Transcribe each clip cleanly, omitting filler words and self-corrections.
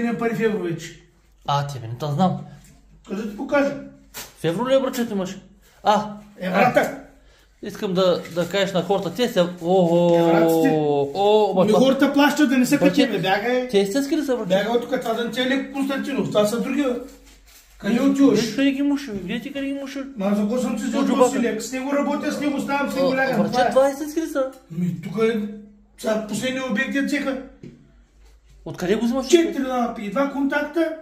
Не пари в евро вече. Тебе не те знам. Къде да ти покажа? В евро ли брачето имаш? Еврата. Искам да кажеш на хората, те са... Хората плащат да не са като тебе, бягай. Те истински ли са брачето? Бягай от тук, това да не ти е Леко Константинов, това са други. Къде отиваш? Къде ги муши? Где ти къде ги муши? Ма за какво съм ти взел този лек? С него работя, с него ставам, с него лягам. Браче, това истински ли са? Тук е последния обект е цеха. Откъде го взимаш? 4 лампи и 2 контакта.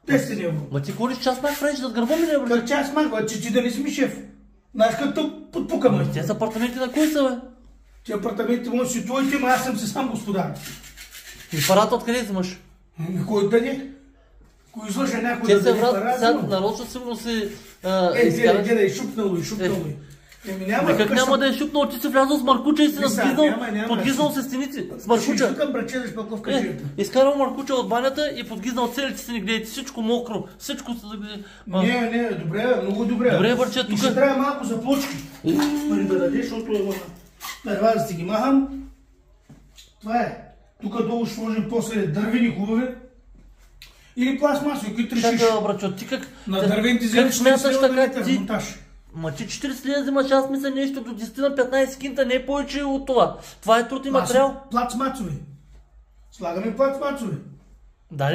10 евро. Ма ти ходиш час мак правиш зад гърба ми, не браче? Как час мак, че ти да не си ми шеф? Знаеш като подпукаме. Те са апартаменти на кой са, бе? Те апартаменти може си твоите, ма аз съм си сам господар. И парата откъде взимаш? Кой да не? Кой излъжа някой Те да се даде врат, пара? сега нарочно сигурно си... Гледай, шупнало и. Как няма да е шупнал, ти си влязъл с маркуча и си подгизнал се стените. С маркуча. Шукам браче да шпаков кажи. Изкарал маркуча от банята и подгизнал целите стени, гледайте, всичко мокро, всичко... Не, добре, много добре. Добре, бърче, тук... И ще трябва малко за плочки. Пари да дадеш, защото е първа да си ги махам. Това е. Тук долу ще сложим после дървени хубави. Или пластмасови, които решиш. Чакай, брачо, ти как... На дървените зели ще смяташ така ти... монтаж. Ма ти 40 лева взимаш, аз мисля нещо до 10 на 15 кинта, не е повече от това. Това е труд и материал. Плацмацови. Слагаме плацмацови. Да,